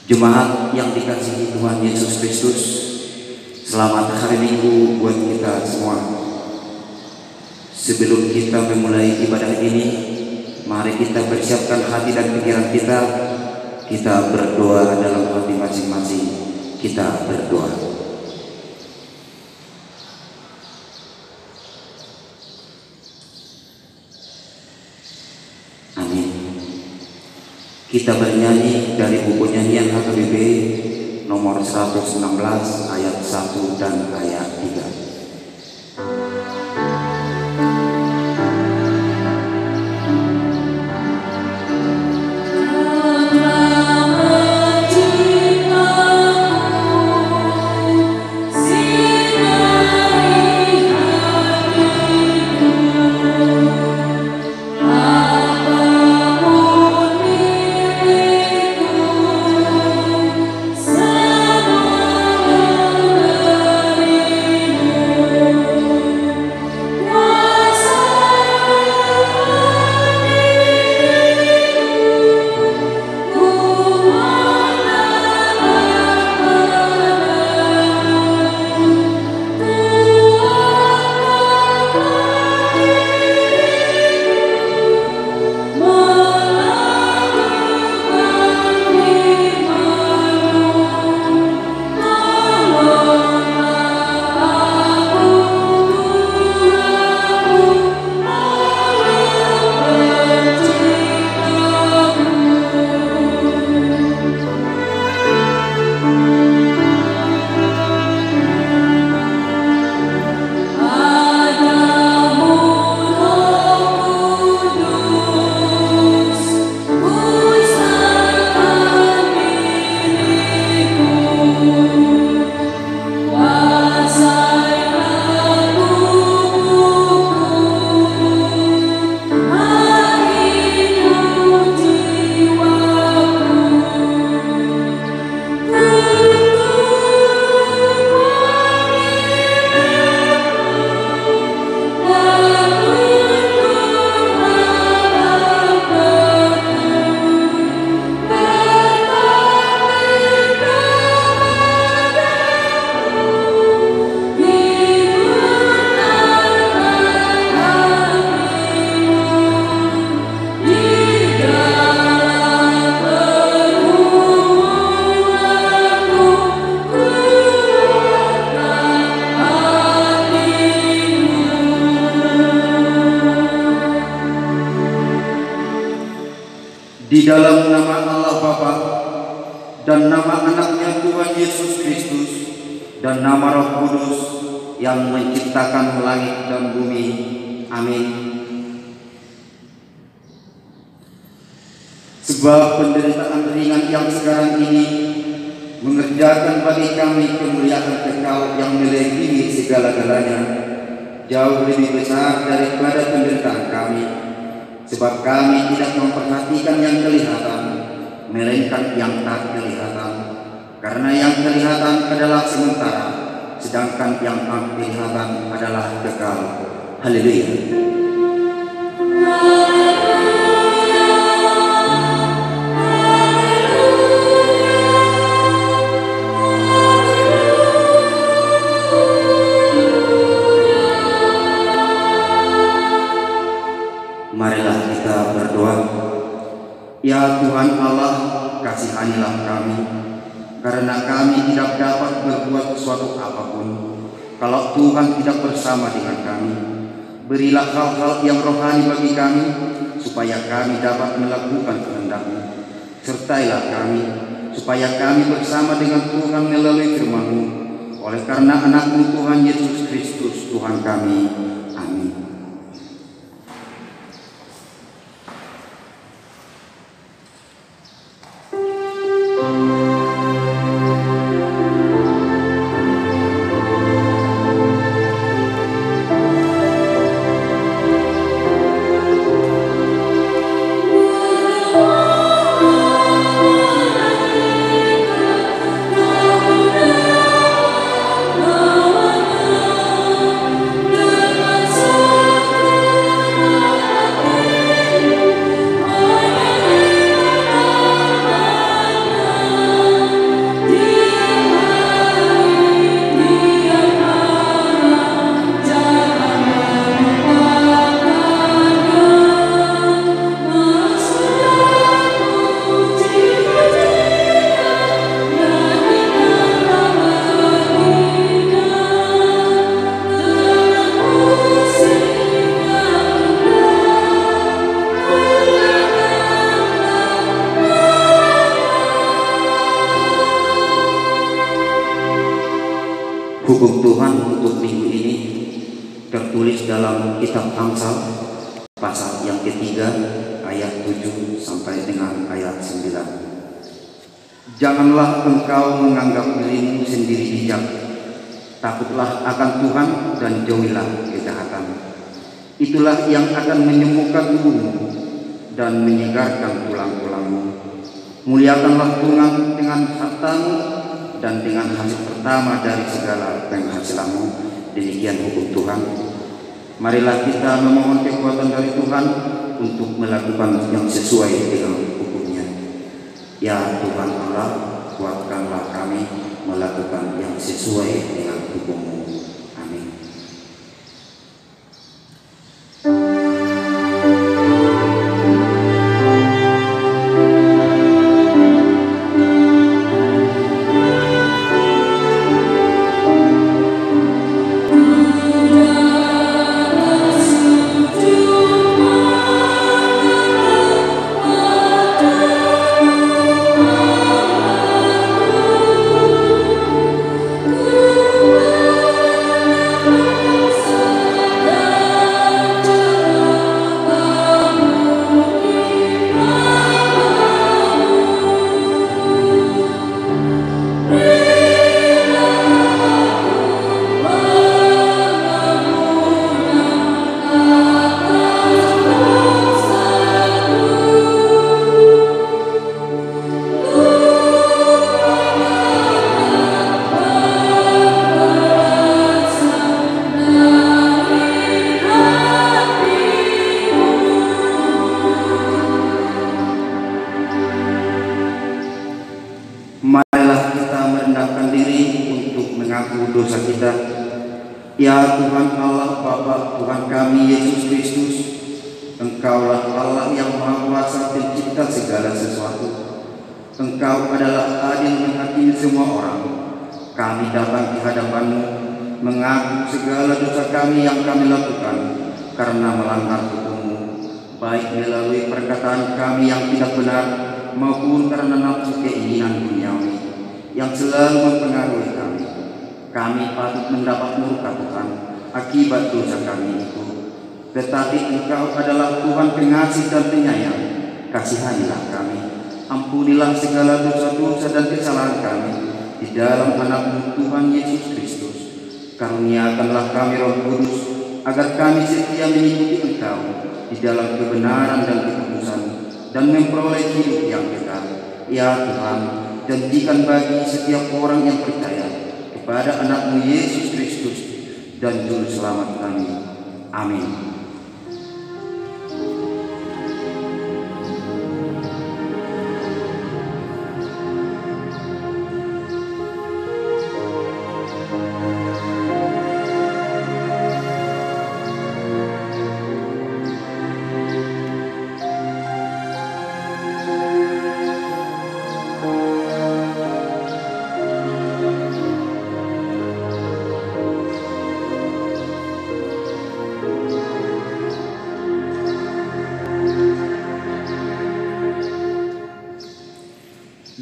Jemaat yang dikasihi Tuhan Yesus Kristus, selamat hari Minggu buat kita semua. Sebelum kita memulai ibadah ini, mari kita persiapkan hati dan pikiran kita. Kita berdoa dalam hati masing-masing. Kita berdoa. Amin. Kita bernyanyi dari buku nyanyian HKBP nomor 116 ayat 1 dan ayat 3. Di dalam nama Allah Bapa dan nama anaknya Tuhan Yesus Kristus dan nama Roh Kudus yang menciptakan langit dan bumi. Amin. Sebab penderitaan ringan yang sekarang ini mengerjakan bagi kami kemuliaan kekal yang melebihi segala-galanya, jauh lebih besar daripada penderitaan kami. Sebab kami tidak memperhatikan yang kelihatan, melainkan yang tak kelihatan. Karena yang kelihatan adalah sementara, sedangkan yang tak kelihatan adalah kekal. Haleluya. Marilah kita berdoa. Ya Tuhan Allah, kasihanilah kami, karena kami tidak dapat berbuat sesuatu apapun kalau Tuhan tidak bersama dengan kami. Berilah hal-hal yang rohani bagi kami, supaya kami dapat melakukan kehendak-Mu. Sertailah kami, supaya kami bersama dengan Tuhan melalui firman-Mu, oleh karena anak-Mu Tuhan Yesus Kristus Tuhan kami. Amin. Oh, Hukum Tuhan untuk minggu ini tertulis dalam kitab Amsal pasal yang ketiga ayat 7 sampai dengan ayat 9. Janganlah engkau menganggap dirimu sendiri bijak, takutlah akan Tuhan dan jauhilah kejahatan. Itulah yang akan menyembuhkan tubuhmu dan menyegarkan tulang-tulangmu. Muliakanlah Tuhan dengan hartamu dan dengan hasil pertama dari segala penghasilanmu. Demikian hukum Tuhan. Marilah kita memohon kekuatan dari Tuhan untuk melakukan yang sesuai dengan hukum-Nya. Ya Tuhan Allah, kuatkanlah kami melakukan yang sesuai dengan hukum-Mu. Amin. Marilah kita merendahkan diri untuk mengaku dosa kita. Ya Tuhan Allah Bapa Tuhan kami Yesus Kristus, Engkaulah Allah yang Maha Kuasa pencipta segala sesuatu. Engkau adalah adil menghakimi semua orang. Kami datang di hadapan-Mu mengaku segala dosa kami yang kami lakukan karena melanggar hukum-Mu, baik melalui perkataan kami yang tidak benar maupun karena nafsu keinginan duniawi yang selalu mempengaruhi kami. Kami patut mendapat murka Tuhan akibat dosa kami itu. Tetapi Engkau adalah Tuhan pengasih dan penyayang. Kasihanilah kami, ampunilah segala dosa-dosa dan kesalahan kami di dalam anak-Mu Tuhan Yesus Kristus. Karuniakanlah kami Roh Kudus agar kami setia mengikuti Engkau di dalam kebenaran dan kekudusan dan memperoleh hidup yang kekal. Ya Tuhan, janjikan bagi setiap orang yang percaya kepada anak-Mu Yesus Kristus dan Juru Selamat kami. Amin.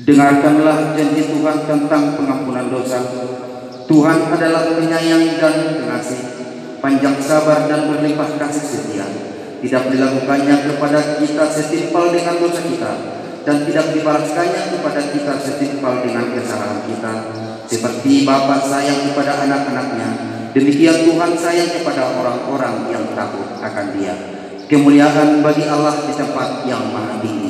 Dengarkanlah janji Tuhan tentang pengampunan dosa. Tuhan adalah penyayang dan pengasih, panjang sabar dan berlimpah kasih setia. Tidak dilakukannya kepada kita setimpal dengan dosa kita, dan tidak dibalaskannya kepada kita setimpal dengan kesalahan kita. Seperti Bapa sayang kepada anak-anaknya, demikian Tuhan sayang kepada orang-orang yang takut akan Dia. Kemuliaan bagi Allah di tempat yang maha tinggi.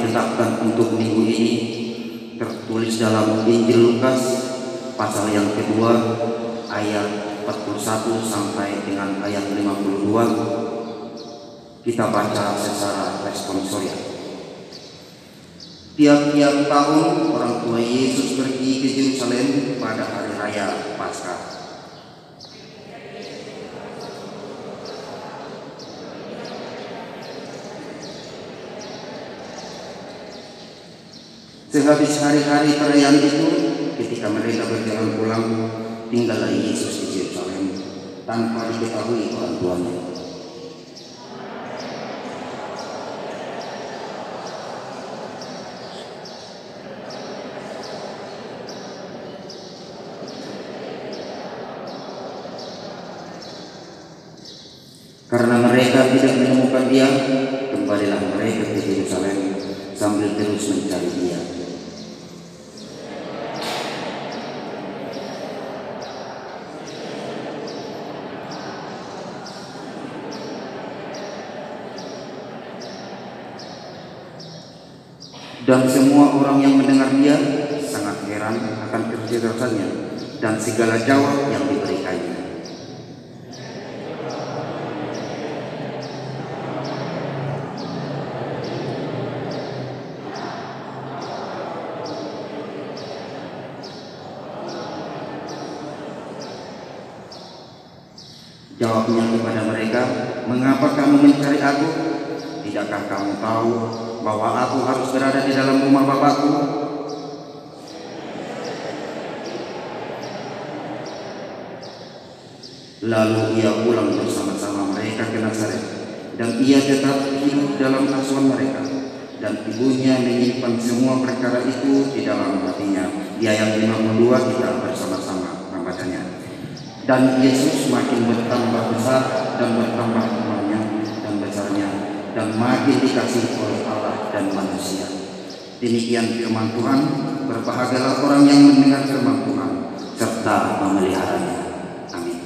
ditetapkan untuk minggu ini tertulis dalam Injil Lukas pasal yang kedua ayat 41 sampai dengan ayat 52. Kita baca secara responsorial. Tiap-tiap tahun orang tua Yesus pergi ke Yerusalem pada hari raya Paskah. Sehabis hari-hari perayaan itu, ketika mereka berjalan pulang, tinggallah Yesus di Yerusalem tanpa diketahui orang tuanya. Karena mereka tidak menemukan dia, kembalilah mereka ke Yerusalem sambil terus mencari dia. Dan semua orang yang mendengar dia sangat heran akan kecerdasannya dan segala jawab yang diberikannya. Jawabnya kepada mereka, "Mengapa kamu mencari aku? Tidakkah kamu tahu bahwa aku harus berada di dalam rumah Bapakku?" Lalu ia pulang bersama-sama mereka ke Nazaret, dan ia tetap hidup dalam asuhan mereka. Dan ibunya menyimpan semua perkara itu di dalam hatinya. Di ayat 52 kita bersama-sama membacanya. Dan Yesus makin bertambah besar dan bertambah imannya dan besarnya, dan makin dikasihi oleh Allah dan manusia. Demikian firman Tuhan. Berbahagialah orang yang mendengar firman Tuhan serta memeliharanya. Amin.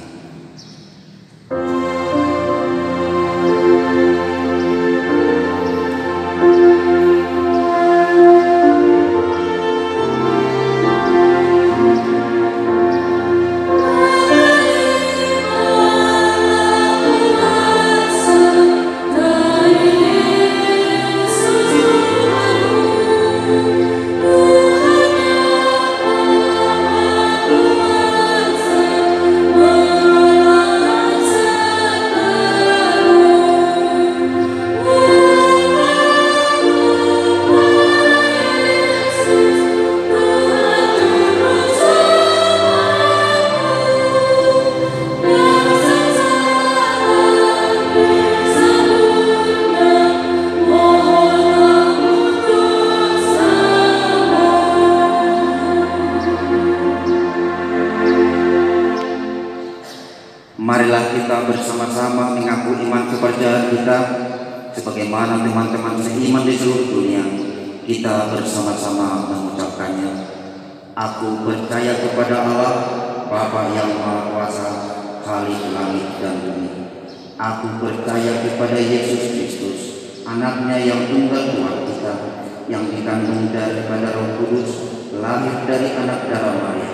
Marilah kita bersama-sama mengaku iman kepercayaan kita sebagaimana teman-teman seiman di seluruh dunia. Kita bersama-sama mengucapkannya. Aku percaya kepada Allah, Bapa yang Maha Kuasa, Khalik langit dan bumi. Aku percaya kepada Yesus Kristus, Anaknya yang tunggal Tuhan kita, yang dikandung daripada Roh Kudus, lahir dari anak darah Maria,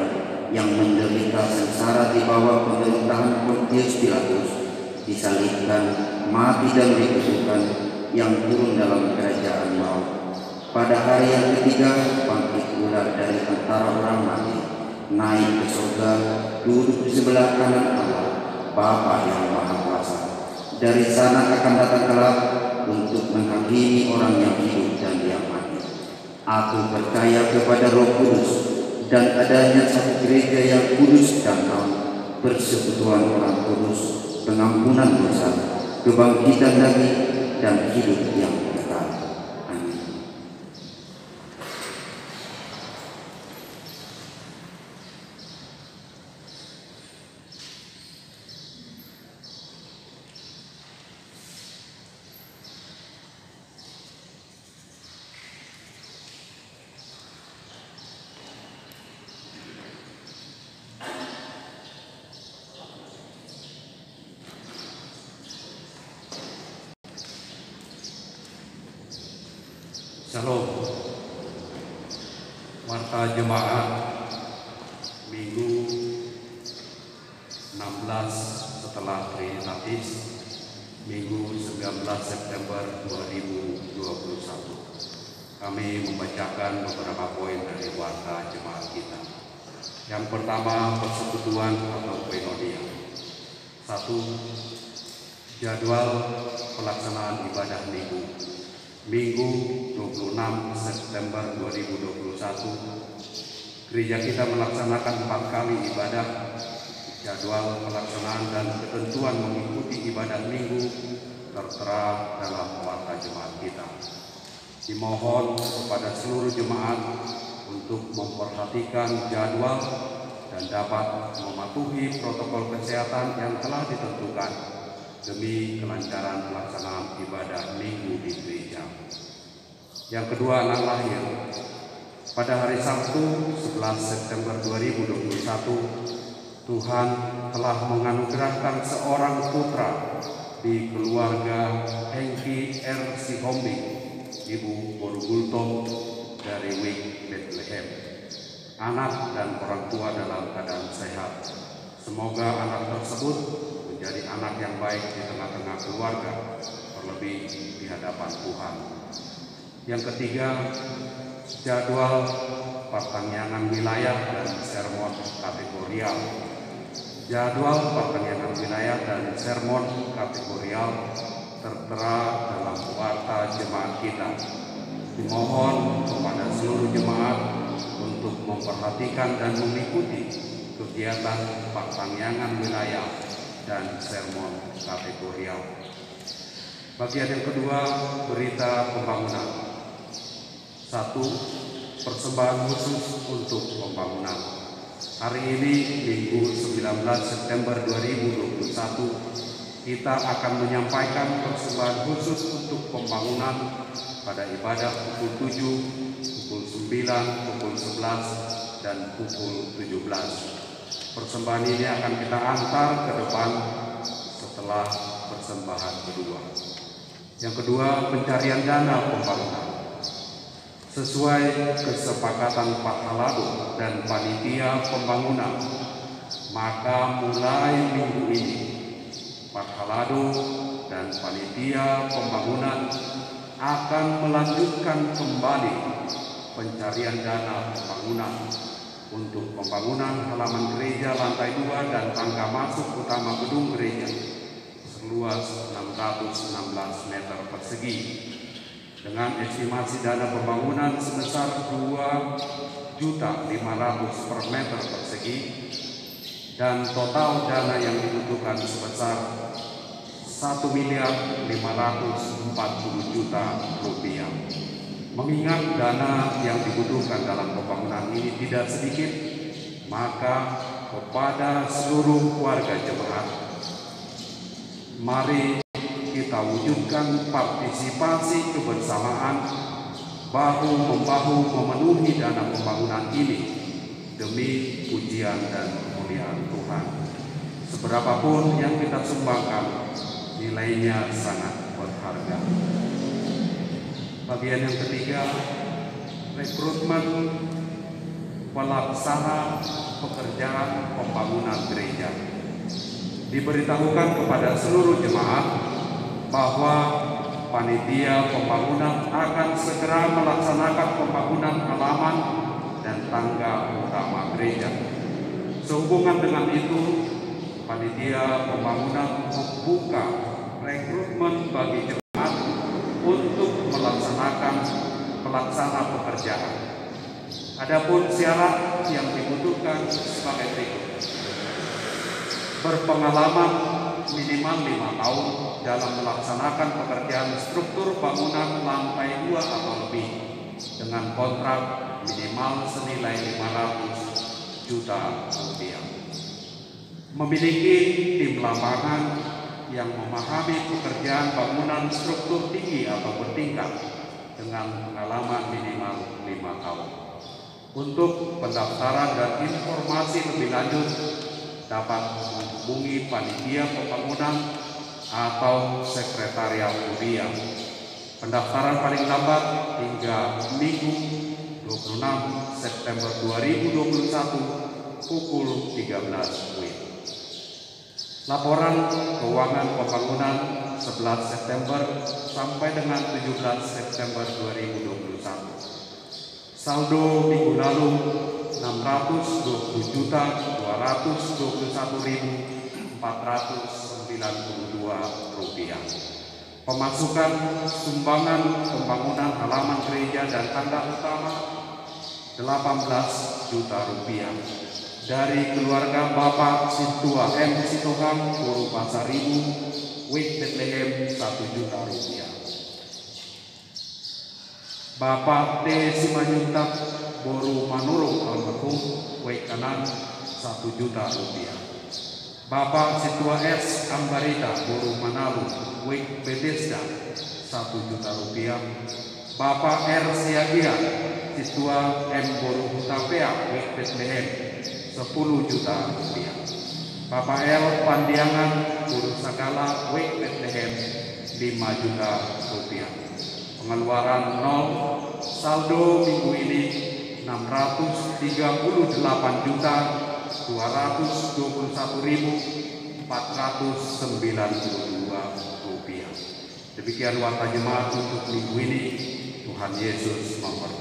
yang menderita sengsara di bawah pemerintahan Pontius Pilatus, disalibkan, mati dan dikuburkan, yang turun dalam kerajaan maut. Pada hari yang ketiga bangkit pula dari antara orang mati, naik ke surga, duduk di sebelah kanan Allah, Bapa yang Maha Kuasa. Dari sana akan datang kelak untuk menghakimi orang yang hidup dan yang mati. Aku percaya kepada Roh Kudus dan adanya satu gereja yang kudus dan am, persekutuan orang kudus, pengampunan dosa, kebangkitan daging, dan hidup yang kekal. Amin. Shalom. Warta jemaat Minggu 16 setelah Trinitatis, Minggu 19 September 2021. Kami membacakan beberapa poin dari warta jemaat kita. Yang pertama, persekutuan atau koinonia. 1. Jadwal pelaksanaan ibadah minggu. Minggu 26 September 2021, gereja kita melaksanakan 4 kali ibadah. Jadwal pelaksanaan dan ketentuan mengikuti ibadah minggu tertera dalam warta jemaat kita. Dimohon kepada seluruh jemaat untuk memperhatikan jadwal dan dapat mematuhi protokol kesehatan yang telah ditentukan demi kelancaran pelaksanaan ibadah minggu di gereja. Yang kedua, anak lahir. Pada hari Sabtu 11 September 2021, Tuhan telah menganugerahkan seorang putra di keluarga Hengki R. Sihombi, Ibu Borugulto dari Wik, Bethlehem. Anak dan orang tua dalam keadaan sehat. Semoga anak tersebut menjadi anak yang baik di tengah-tengah keluarga, terlebih di hadapan Tuhan. Yang ketiga, jadwal pertanyaan wilayah dan sermon kategorial. Jadwal pertanyaan wilayah dan sermon kategorial tertera dalam warta jemaat kita. Dimohon kepada seluruh jemaat untuk memperhatikan dan mengikuti kegiatan pertanyaan wilayah dan sermon kategorial. Bagian yang kedua, berita pembangunan. 1. Persembahan khusus untuk pembangunan. Hari ini, Minggu 19 September 2021, kita akan menyampaikan persembahan khusus untuk pembangunan pada ibadah pukul 7, pukul 9, pukul 11, dan pukul 17. Persembahan ini akan kita antar ke depan setelah persembahan kedua. Yang kedua, pencarian dana pembangunan. Sesuai kesepakatan Pak Halado dan panitia pembangunan, maka mulai minggu ini Pak Halado dan panitia pembangunan akan melanjutkan kembali pencarian dana pembangunan untuk pembangunan halaman gereja lantai 2 dan tangga masuk utama gedung gereja seluas 616 meter persegi dengan estimasi dana pembangunan sebesar 2.500.000 per meter persegi dan total dana yang dibutuhkan sebesar 1.540.000.000 rupiah. Mengingat dana yang dibutuhkan dalam pembangunan ini tidak sedikit, maka kepada seluruh warga jemaat, mari kita wujudkan partisipasi kebersamaan bahu-membahu memenuhi dana pembangunan ini demi pujian dan kemuliaan Tuhan. Seberapapun yang kita sumbangkan, nilainya sangat berharga. Bagian yang ketiga, rekrutmen pelaksana pekerjaan pembangunan gereja. Diberitahukan kepada seluruh jemaat bahwa panitia pembangunan akan segera melaksanakan pembangunan halaman dan tangga utama gereja. Sehubungan dengan itu, panitia pembangunan membuka rekrutmen bagi jemaat untuk melaksanakan pelaksana pekerjaan. Adapun syarat yang dibutuhkan sebagai berikut: berpengalaman minimal 5 tahun dalam melaksanakan pekerjaan struktur bangunan lantai 2 atau lebih dengan kontrak minimal senilai 500 juta rupiah. Memiliki tim lapangan yang memahami pekerjaan bangunan struktur tinggi atau bertingkat dengan pengalaman minimal 5 tahun. Untuk pendaftaran dan informasi lebih lanjut dapat menghubungi panitia pembangunan atau sekretariat kuliah Pendaftaran paling lambat hingga Minggu 26 September 2021 pukul 13 WIB. Laporan keuangan pembangunan 11 September sampai dengan 17 September 2021. Saldo minggu lalu Rp621.492. Pemasukan sumbangan pembangunan halaman gereja dan tanda utama Rp18 juta. Dari keluarga Bapak Sintua M. Sitohang, Guru Pasaribu, WIK Bethlehem Rp1 juta. Bapak T. Simanjuntak, Boru Manurung Almarhum, WIK Kanan Rp1 juta. Bapak Situa S. Ambarita, Boru Manalu, WIK Bethesda Rp1 juta. Bapak R. Siagian, Situa M. Boru Hutapea, WIK Bethlehem Rp10 juta. Bapak L. Pandiangan, Guru Sagala, WIK Bethlehem Rp5 juta. Pengeluaran 0, saldo minggu ini Rp638.221.492. Demikian warta jemaat untuk minggu ini. Tuhan Yesus memberkati.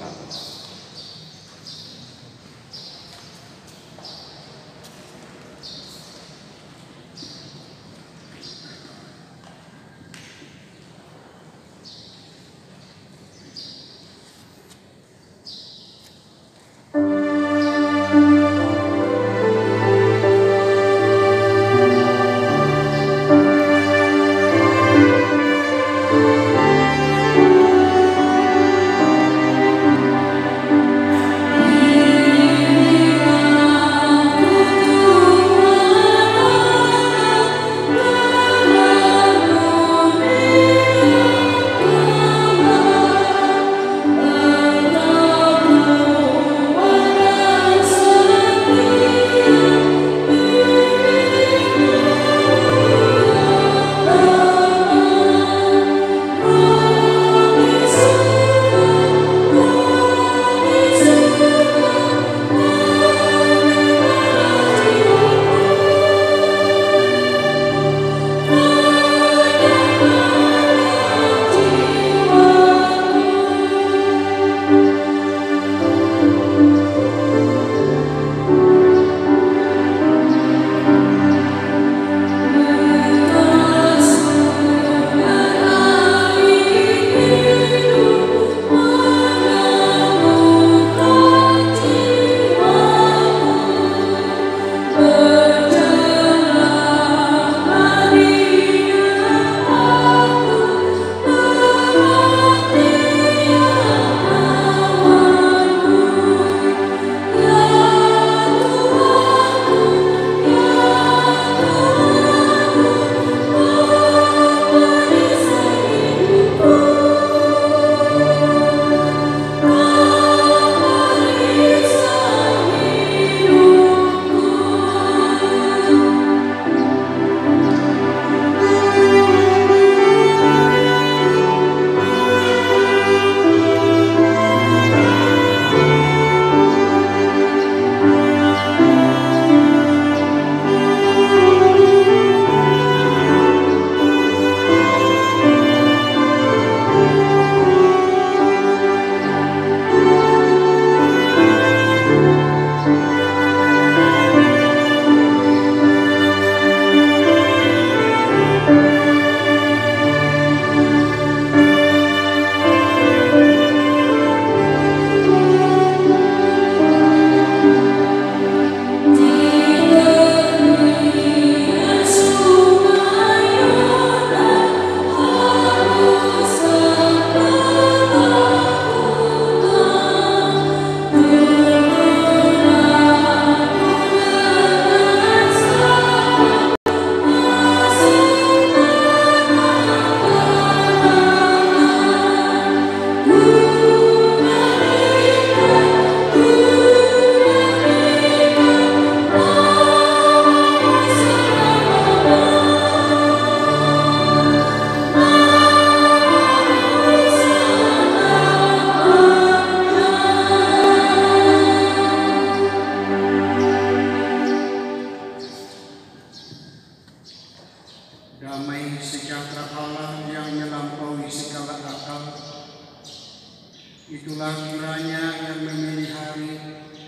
kiranya yang memelihara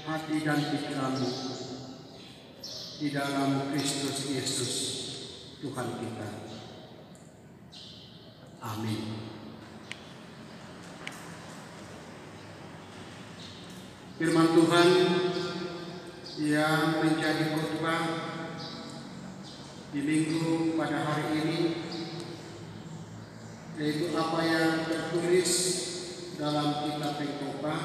hati dan pikiranmu di dalam Kristus Yesus Tuhan kita. Amin. Firman Tuhan yang menjadi khotbah di minggu pada hari ini, yaitu apa yang tertulis dalam kitab Pengkhotbah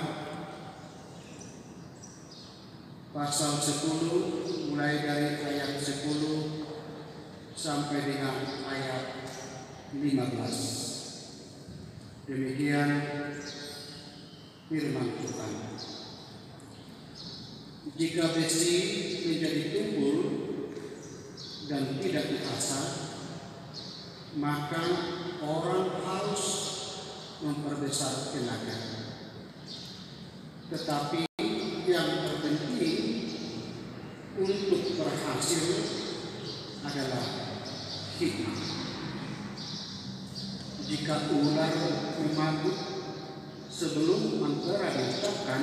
pasal 10 mulai dari ayat 10 sampai dengan ayat 15. Demikian firman Tuhan. Jika besi menjadi tumpul dan tidak diasah, maka orang harus memperbesar tenaga. Tetapi yang terpenting untuk berhasil adalah hikmah. Jika ular mematuk sebelum mantera diletakkan,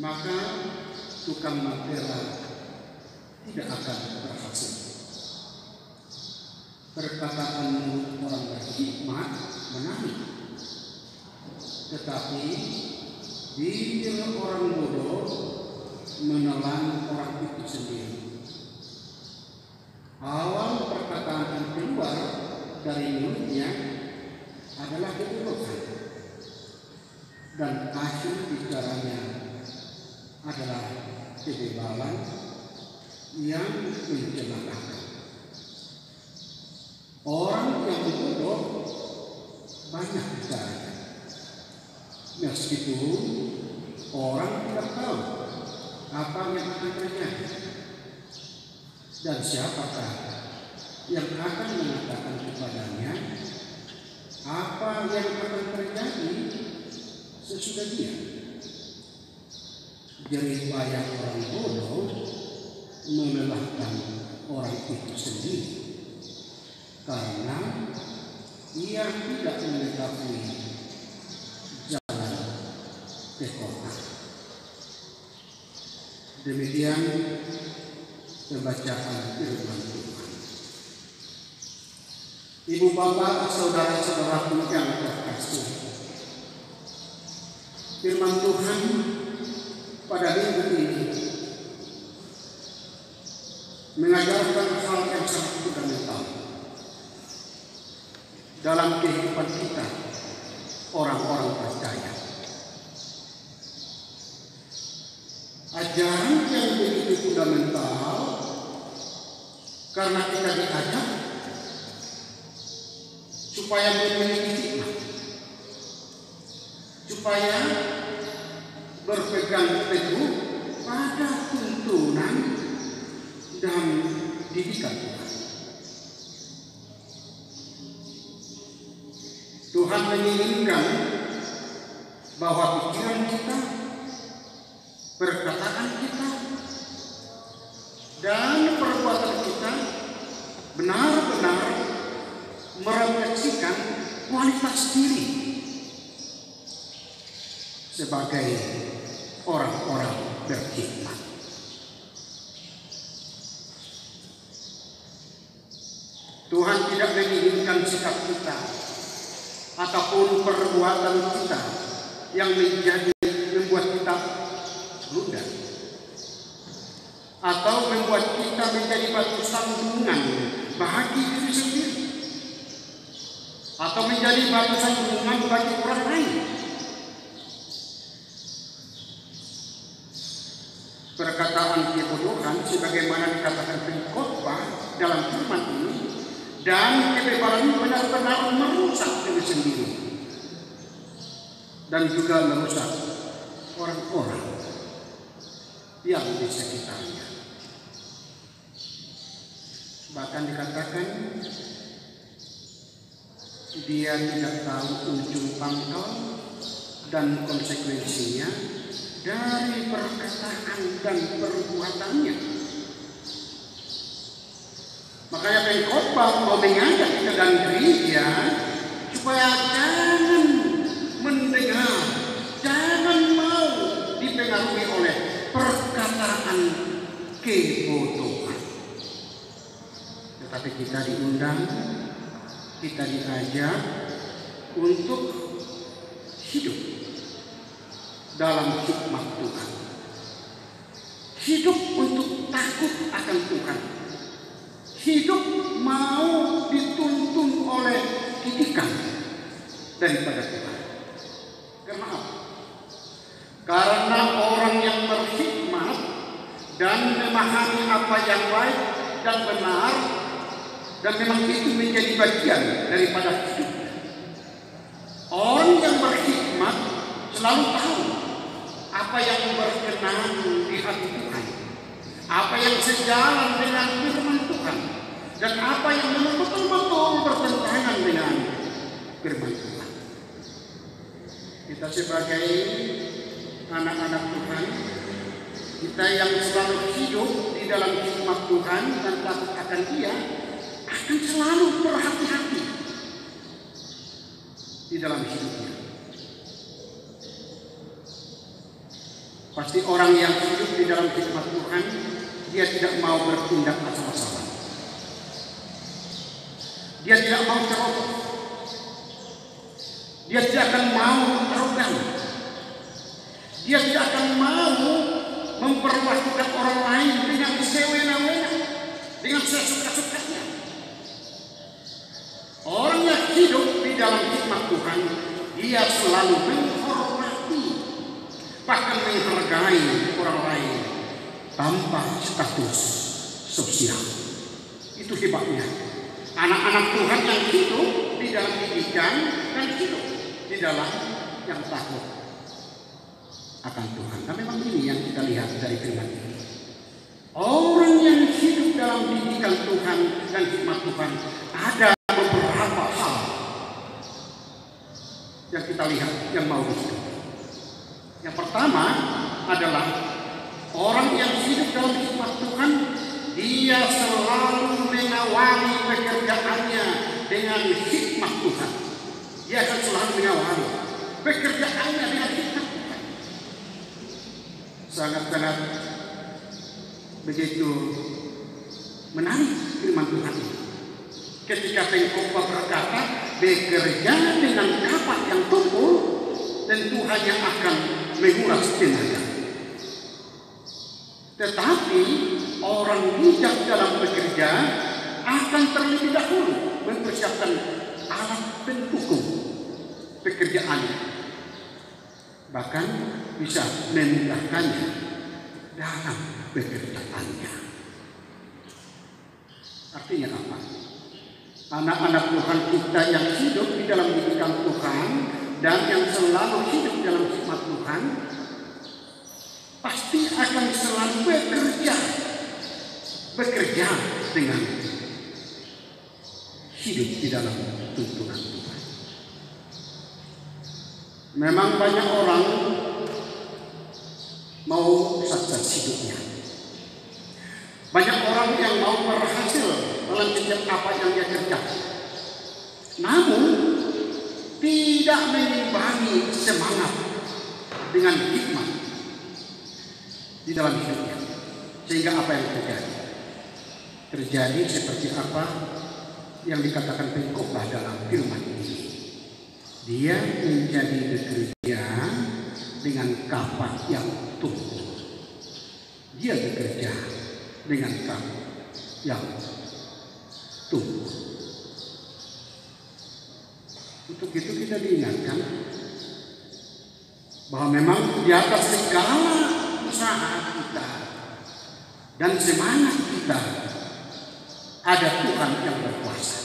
maka tukang mantera tidak akan berhasil. Perkataan orang berhikmat menarik, tetapi bibir orang bodoh menelan orang itu sendiri. Awal perkataan yang keluar dari mulutnya adalah keburukan, dan akhir bicaranya adalah kebebalan yang mencelakakan. Orang yang bodoh banyak bicara, meskipun orang tidak tahu apa yang akan terjadi, dan siapakah yang akan mengatakan kepadanya apa yang akan terjadi sesudah dia. Jerih payah orang bodoh melelahkan orang itu sendiri, karena ia tidak mengetahui jalan ke kota. Demikian pembacaan firman Tuhan. Ibu bapak, saudara-saudaraku yang terkasih, firman Tuhan pada minggu ini mengajarkan hal yang sangat fundamental dalam kehidupan kita, orang-orang percaya. Ajaran yang begitu fundamental karena kita diajak supaya memiliki hikmah, supaya berpegang teguh pada tuntunan dan didikan Tuhan. Tuhan menginginkan bahwa pikiran kita, perkataan kita, dan perbuatan kita benar-benar merefleksikan kualitas diri sebagai orang-orang berhikmat. Tuhan tidak menginginkan sikap kita ataupun perbuatan kita yang membuat kita ludah, atau membuat kita menjadi batu sandungan bagi diri sendiri, atau menjadi batu sandungan bagi orang lain. Perkataan kebodohan sebagaimana dikatakan pengkhotbah dalam firman ini, dan kebebalan benar-benar merusak diri sendiri dan juga merusak orang-orang yang di sekitarnya. Bahkan dikatakan dia tidak tahu ujung pangkal dan konsekuensinya dari perkataan dan perbuatannya. Makanya pengkhotbah mau mengajak kita dan gereja supaya jangan mendengar, jangan kita diundang, kita diajak untuk hidup dalam hikmat Tuhan. Hidup untuk takut akan Tuhan. Hidup mau dituntun oleh didikan daripada Tuhan. Karena apa? Karena orang yang berhikmat dan memahami apa yang baik dan benar, dan memang itu menjadi bagian daripada hidup. Orang yang berhikmat selalu tahu apa yang berkenan di hati Tuhan, apa yang sejalan dengan firman Tuhan, dan apa yang memang betul-betul bertentangan dengan firman Tuhan. Kita sebagai anak-anak Tuhan, kita yang selalu hidup di dalam hikmat Tuhan dan takut akan Dia, akan selalu berhati-hati di dalam hidupnya. Pasti orang yang hidup di dalam hikmat Tuhan, dia tidak mau bertindak asal-asalan. Dia tidak mau ceroboh. Dia tidak akan mau arogan. Dia tidak akan mau memperlakukan orang lain dengan sewena-wena, dengan sesuka-sukanya. Orang yang hidup di dalam hikmat Tuhan, dia selalu menghormati, bahkan menghargai orang lain tanpa status sosial. Itu hebatnya anak-anak Tuhan yang hidup di dalam didikan dan hidup di dalam yang takut akan Tuhan. Nah, memang ini yang kita lihat dari firman ini. Orang yang hidup dalam didikan Tuhan dan hikmat Tuhan, ada beberapa hal yang kita lihat yang mau hidup. Yang pertama adalah orang yang hidup dalam hikmat Tuhan, dia selalu mengawali pekerjaannya dengan hikmat Tuhan. Dia akan selalu mengawali pekerjaannya dengan hikmat Tuhan. Sangat-sangat begitu menarik firman Tuhan ini. Ketika pengkhotbah berkata, bekerja dengan kapak yang tumpul, tentu hanya akan menguras tenaga. Tetapi orang bijak dalam bekerja akan terlebih dahulu mempersiapkan alat pendukung pekerjaannya, bahkan bisa memudahkannya dalam pekerjaannya. Artinya apa? Anak-anak Tuhan kita yang hidup di dalam didikan Tuhan dan yang selalu hidup dalam hikmat Tuhan, pasti akan selalu bekerja dengan hidup di dalam tuntunan Tuhan. Memang banyak orang mau sukses hidupnya. Banyak orang yang mau berhasil dalam setiap apa yang dia kerjakan. Namun tidak mengimbangi semangat dengan hikmat di dalam hidupnya. Sehingga apa yang terjadi? Terjadi seperti apa yang dikatakan pengkhotbah dalam firman ini. Dia menjadi bekerja dengan kapak yang tumpul. Dia bekerja dengan kapak yang tumpul. Untuk itu kita diingatkan bahwa memang di atas segala usaha kita dan semangat kita ada Tuhan yang berkuasa,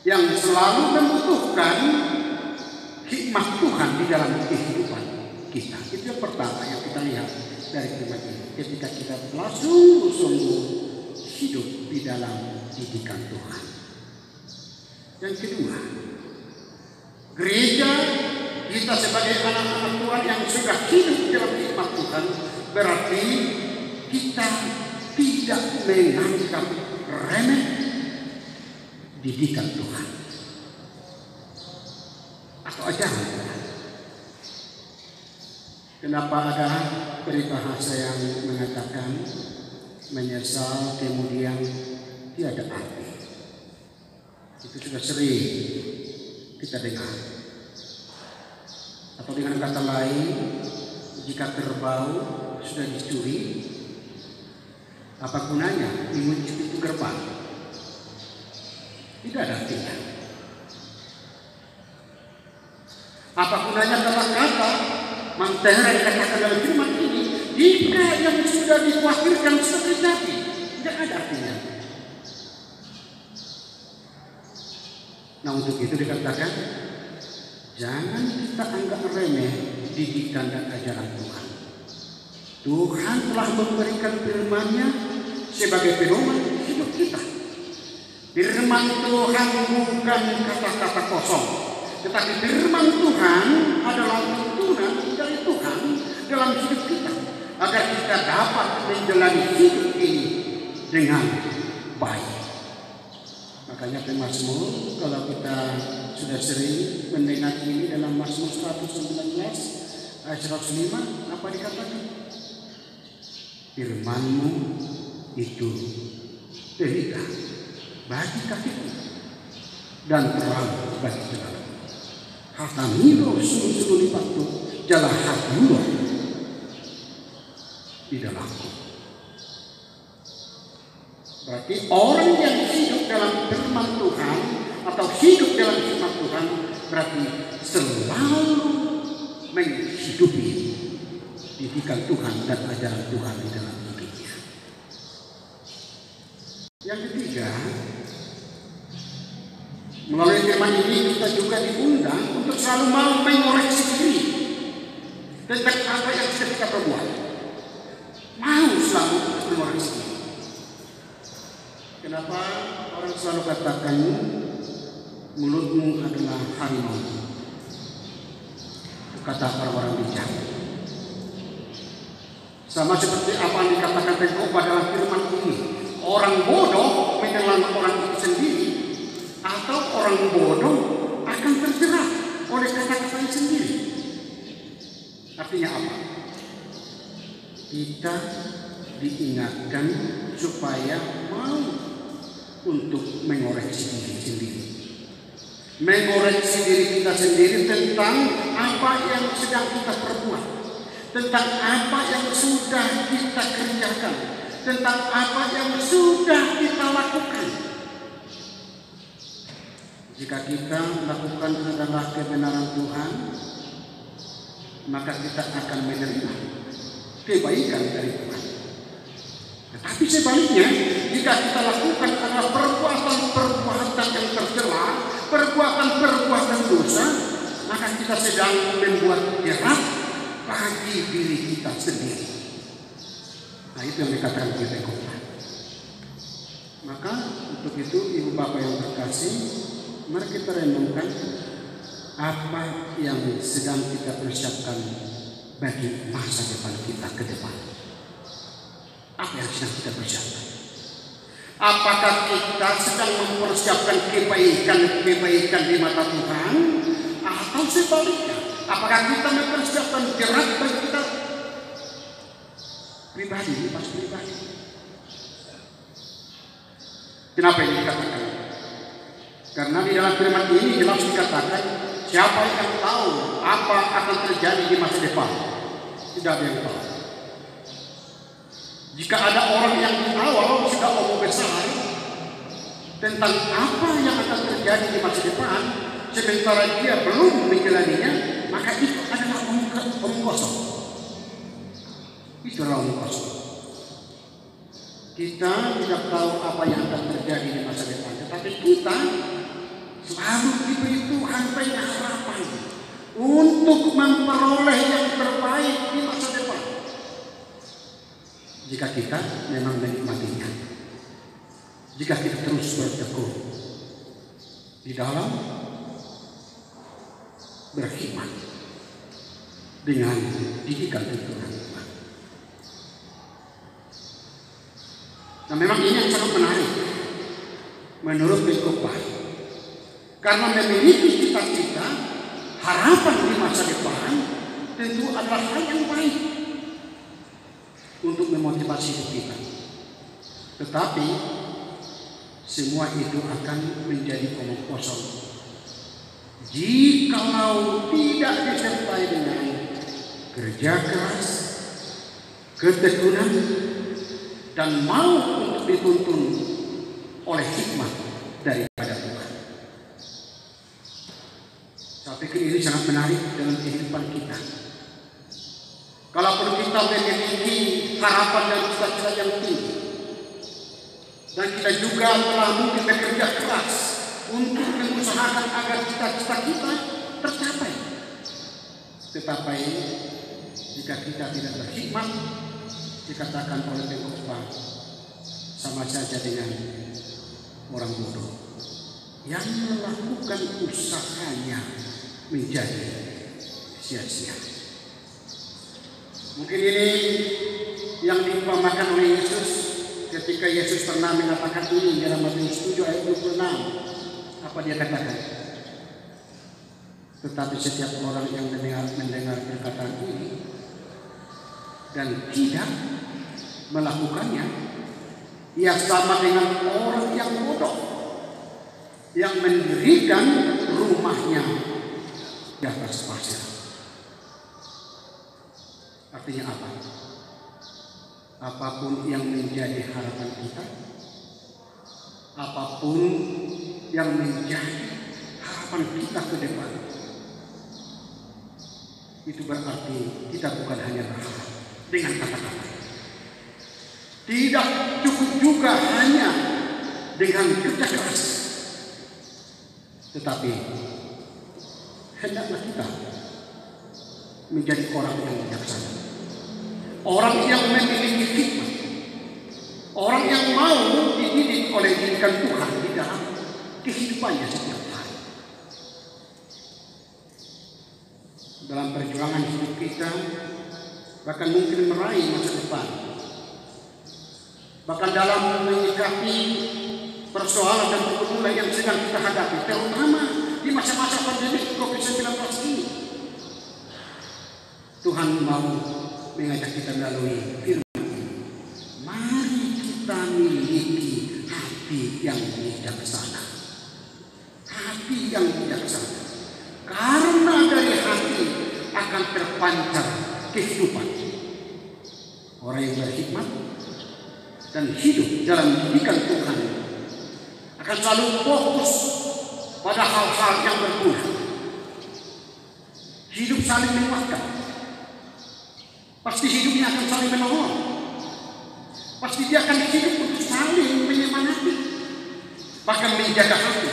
yang selalu membutuhkan hikmat Tuhan di dalam kehidupan kita. Itu yang pertama yang kita lihat dari firman ini. Ketika kita sungguh-sungguh hidup di dalam didikan Tuhan. Yang kedua, gereja kita sebagai anak-anak Tuhan yang sudah hidup di dalam hikmat Tuhan, berarti kita tidak menganggap remeh didikan Tuhan atau ajaran Tuhan. Kenapa ada peribahasa yang mengatakan menyesal kemudian tiada arti. Itu sudah sering kita dengar. Atau dengan kata lain, jika kerbau sudah dicuri, apa gunanya mengunci pintu gerbang? Tidak ada artinya. Apa gunanya kata-kata Mantera yang dikatakan dalam firman ini jika yang sudah dikhawatirkan sudah terjadi? Tidak ada artinya. Nah, untuk itu dikatakan jangan kita anggap remeh didikan dan ajaran Tuhan. Tuhan telah memberikan firman-Nya sebagai pedoman hidup kita. Firman Tuhan bukan kata-kata kosong, tetapi firman Tuhan adalah tuntunan dari Tuhan dalam hidup kita agar kita dapat menjalani hidup ini dengan baik. Makanya pemazmur, kalau kita sudah sering mendengar ini dalam Mazmur 119 ayat 105, apa dikatakan? Firman-Mu itu pelita bagi kakiku dan terang bagi jalanku. Hatamilah sungguh-sungguh lipatku, jalan hatimu di dalamku. Berarti orang yang hidup dalam firman Tuhan atau hidup dalam firman Tuhan berarti selalu menghidupi didikan Tuhan dan ajaran Tuhan di dalam hidupnya. Yang ketiga, melalui firman ini kita juga diundang untuk selalu mau mengoreksi diri tentang apa yang sudah kita perbuat. Mau selalu mengoreksi diri. Kenapa orang selalu katakan mulutmu adalah harimau? Kata orang-orang bijak. Sama seperti apa yang dikatakan Pengkhotbah dalam firman ini. Orang bodoh menelan orang itu sendiri, atau orang bodoh akan terjerat oleh kata-katanya sendiri. Artinya apa? Kita diingatkan supaya mau untuk mengoreksi diri sendiri. Mengoreksi diri kita sendiri tentang apa yang sedang kita perbuat, tentang apa yang sudah kita kerjakan, tentang apa yang sudah kita lakukan. Jika kita melakukan adalah kebenaran Tuhan, maka kita akan menerima kebaikan dari Tuhan. Tetapi sebaliknya, jika kita lakukan adalah perbuatan-perbuatan yang tercela, perbuatan-perbuatan dosa, maka kita sedang membuat jerat bagi diri kita sendiri. Nah, itu yang dikatakan oleh Pengkhotbah. Maka untuk itu ibu bapak yang terkasih, mari kita renungkan apa yang sedang kita persiapkan bagi masa depan kita ke depan. Apa yang sedang kita persiapkan? Apakah kita sedang mempersiapkan kebaikan di mata Tuhan, atau sebaliknya? Apakah kita mempersiapkan jerat bagi kita pribadi, lepas pribadi? Kenapa ini dikatakan? Karena di dalam firman ini jelas dikatakan, siapa yang tahu apa akan terjadi di masa depan? Tidak ada yang tahu. Jika ada orang yang di awal sudah omong besar tentang apa yang akan terjadi di masa depan, sementara dia belum menjalaninya, maka itu adalah omong kosong. Itu adalah omong kosong. Kita tidak tahu apa yang akan terjadi di masa depan, tetapi kita selalu diberi Tuhan pengharapan untuk memperoleh yang terbaik di masa depan. Jika kita memang menikmatinya, jika kita terus bertekun di dalam berkhidmat dengan didikan Tuhan. Nah, memang ini yang sangat menarik menurut Pengkhotbah, karena memiliki cita-cita, harapan di masa depan tentu adalah hal yang baik untuk memotivasi hidup kita. Tetapi semua itu akan menjadi omong kosong jikalau tidak disertai dengan kerja keras, ketekunan, dan mau untuk dituntun oleh hikmat daripada Tuhan. Saya pikir ini sangat menarik dalam kehidupan kita. Kalaupun kita memiliki harapan dan cita-cita yang tinggi, dan kita juga telah mungkin bekerja keras untuk mengusahakan agar cita-cita kita tercapai, tetapi jika kita tidak berhikmat, dikatakan oleh pengkhotbah, sama saja dengan orang bodoh yang melakukan usahanya menjadi sia-sia. Mungkin ini yang diumpamakan oleh Yesus ketika Yesus pernah mengatakan ini dalam Matius 7 ayat 26. Apa dia katakan? Tetapi setiap orang yang mendengar perkataan ini dan tidak melakukannya, ia sama dengan orang yang bodoh yang mendirikan rumahnya di atas pasir. Artinya apa? Apapun yang menjadi harapan kita, apapun yang menjadi harapan kita ke depan, itu berarti kita bukan hanya berharap dengan kata-kata. Tidak cukup juga hanya dengan kerja keras, tetapi hendaklah kita menjadi orang yang bijaksana, orang yang memiliki hikmat, orang yang mau dididik oleh didikan Tuhan di dalam kehidupannya setiap hari. Dalam perjuangan hidup kita, bahkan mungkin meraih masa depan, bahkan dalam menyikapi persoalan dan pergumulan yang sedang kita hadapi, terutama di masa-masa pandemi COVID-19 ini, Tuhan mau mengajak kita melalui firman ini. Mari kita miliki hati yang bijaksana. Hati yang bijaksana. Karena dari hati akan terpancar kehidupan. Orang yang berhikmat dan hidup dalam didikan Tuhan akan selalu fokus pada hal-hal yang berguna. Hidup saling menguatkan. Pasti hidupnya akan saling menolong. Pasti dia akan hidup untuk saling menyemangati, bahkan menjaga hati,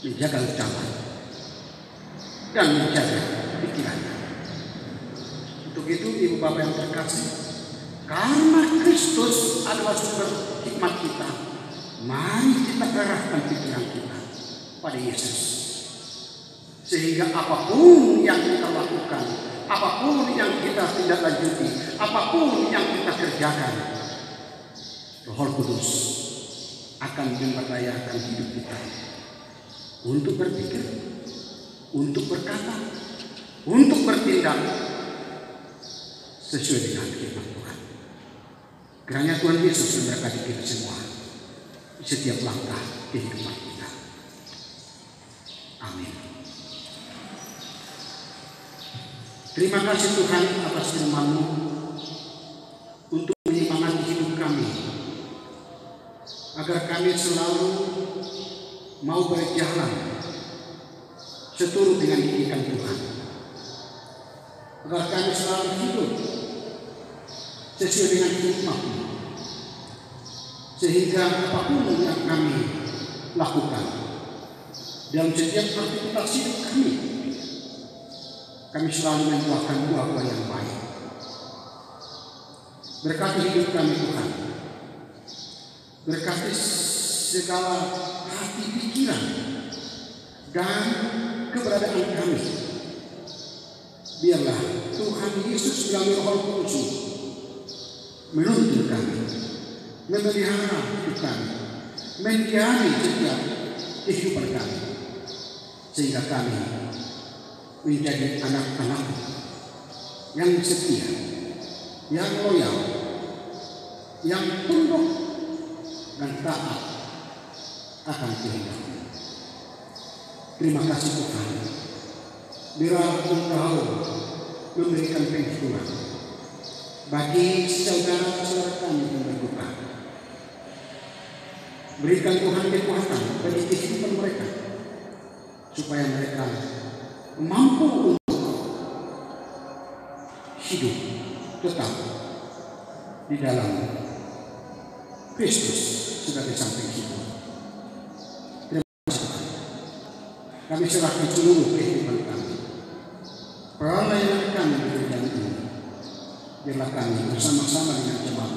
menjaga ucapan, dan menjaga pikiran. Untuk itu, ibu bapak yang terkasih, karena Kristus adalah sumber hikmat kita, mari kita arahkan pikiran kita pada Yesus, sehingga apapun yang kita lakukan, apapun yang kita tindak lanjuti, apapun yang kita kerjakan, Roh Kudus akan memberdayakan hidup kita untuk berpikir, untuk berkata, untuk bertindak sesuai dengan firman Tuhan. Kiranya Tuhan Yesus memberkati kita semua di setiap langkah kehidupan kita. Amin. Terima kasih Tuhan atas firman-Mu untuk menyemangati hidup kami, agar kami selalu mau berjalan seturut dengan didikan Tuhan, agar kami selalu hidup sesuai dengan hikmat-Mu, sehingga apapun yang kami lakukan dalam setiap aktivitas hidup kami selalu membuahkan buah-buah yang baik. Berkati hidup kami Tuhan, berkati segala hati pikiran dan keberadaan kami. Biarlah Tuhan Yesus melalui Roh Kudus menuntun kami, memelihara hidup kami, menjadi setiap kehidupan kami, sehingga kami menjadi anak-anak yang setia, yang loyal, yang tunduk dan taat akan kehendak-Mu. Terima kasih Tuhan, biar Engkau memberikan penghitungan bagi saudara-saudara kami yang berduka. Berikan Tuhan kekuatan bagi kehidupan mereka, supaya mereka mampu untuk hidup tetap di dalam Kristus sebagai sang penghidup. Terima kasih Tuhan. Kami serahkan seluruh kehidupan kami, pelayanan kami di dunia ini. Biarlah kami bersama-sama dengan jemaat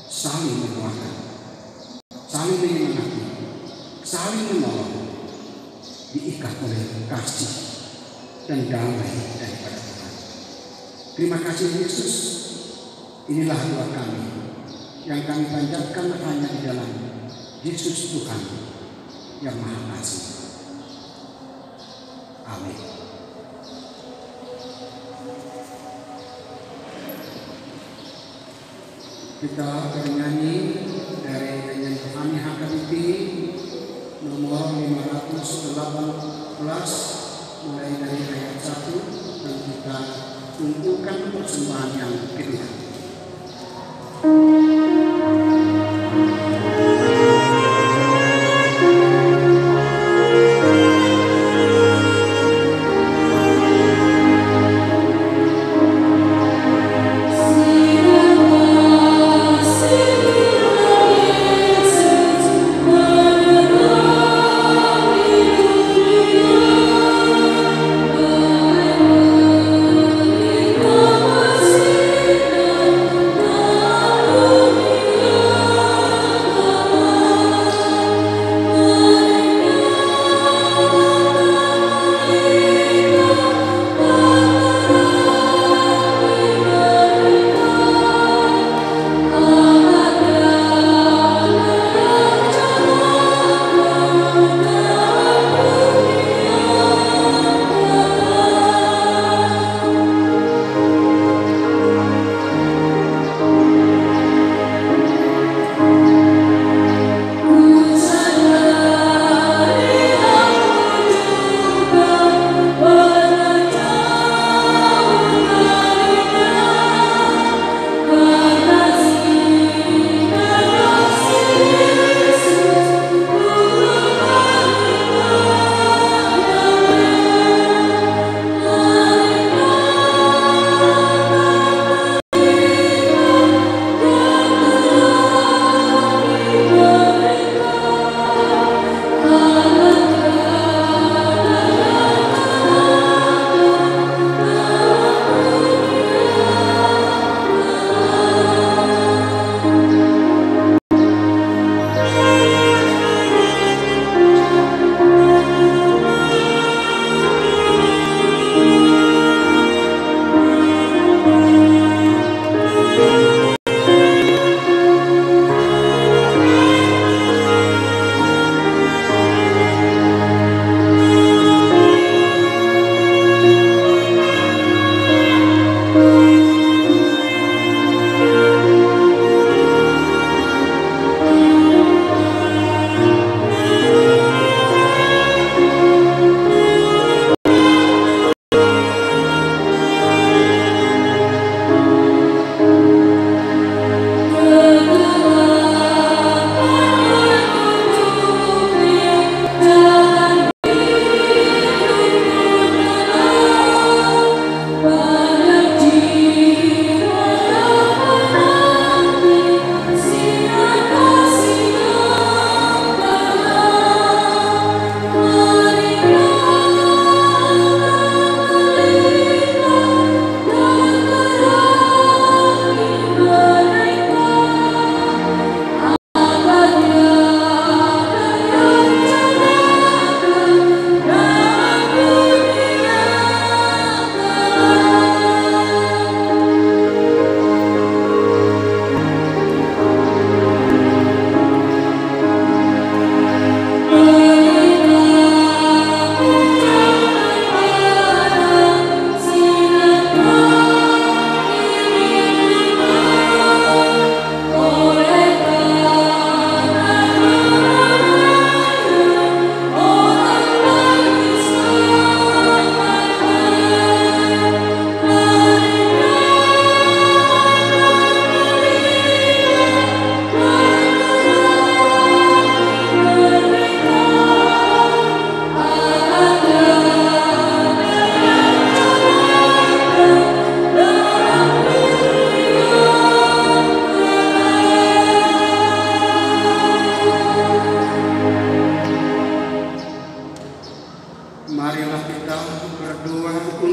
saling menguatkan, saling menyemangati, saling menolong, diikat oleh kasih dan damai daripada Tuhan. Terima kasih Yesus. Inilah doa kami yang kami panjatkan hanya di dalam Yesus Tuhan yang Maha Kasih. Amin. Kita bernyanyi dari nyanyian Rohani HKBP nomor 518 mulai dari ayat 1 dan kita tunjukkan persembahan yang kedua. Oh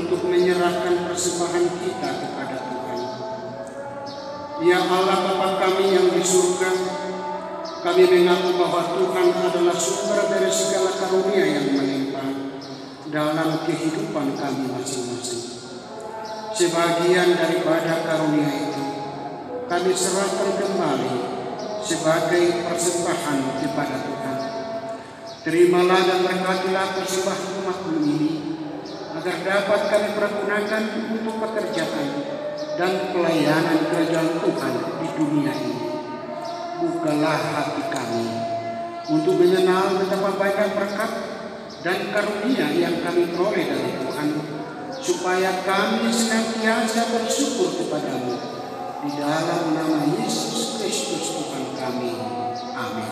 untuk menyerahkan persembahan kita kepada Tuhan. Ya Allah Bapa kami yang di surga, kami mengaku bahwa Tuhan adalah sumber dari segala karunia yang melimpah dalam kehidupan kami masing-masing. Sebagian daripada karunia itu kami serahkan kembali sebagai persembahan kepada Tuhan. Terimalah dan berkatilah persembahan umat-Mu ini, agar dapat kami pergunakan untuk pekerjaan dan pelayanan kerajaan Tuhan di dunia ini. Bukalah hati kami untuk mengenal betapa baiknya berkat dan karunia yang kami peroleh dari Tuhan, supaya kami senantiasa bersyukur kepada-Mu di dalam nama Yesus Kristus Tuhan kami. Amin.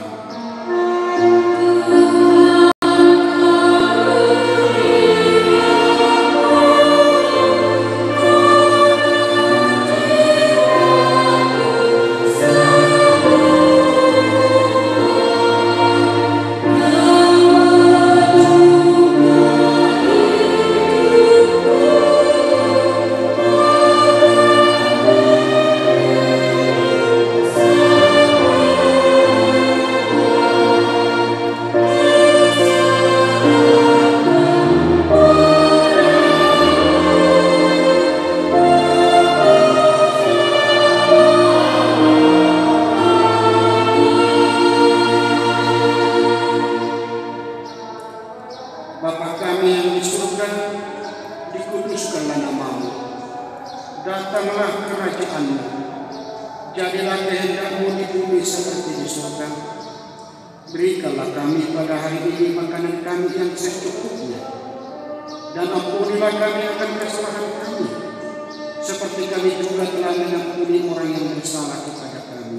Bapa kami yang di surga, dikuduskanlah nama-Mu. Datanglah kerajaan-Mu. Jadilah kehendak-Mu di bumi seperti di surga. Berikanlah kami pada hari ini makanan kami yang secukupnya. Dan ampunilah kami akan kesalahan kami, seperti kami juga telah mengampuni orang yang bersalah kepada kami.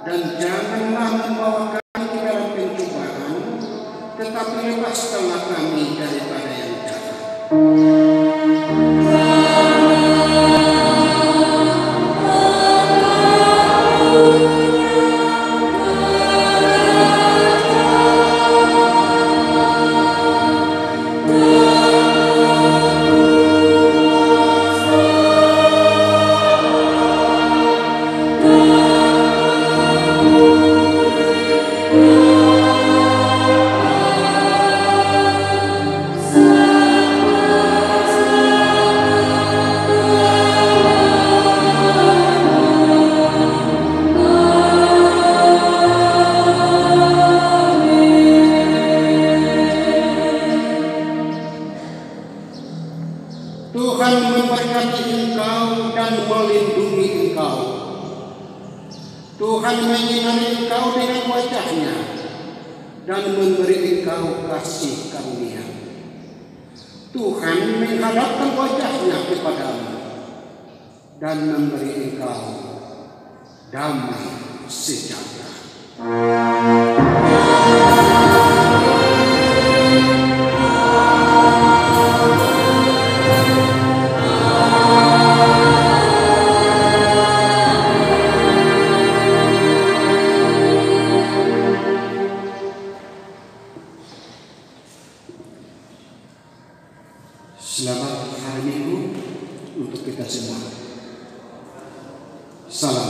Dan janganlah membawa kami ke dalam pencobaan, tetapi lepaskanlah kami daripada yang jahat. Tuhan memberkati engkau dan melindungi engkau. Tuhan menyinari engkau dengan wajah-Nya dan memberi engkau kasih karunia. Tuhan menghadapkan wajah-Nya kepadamu dan memberi engkau damai sejahtera. Selamat hari Minggu untuk kita semua. Salam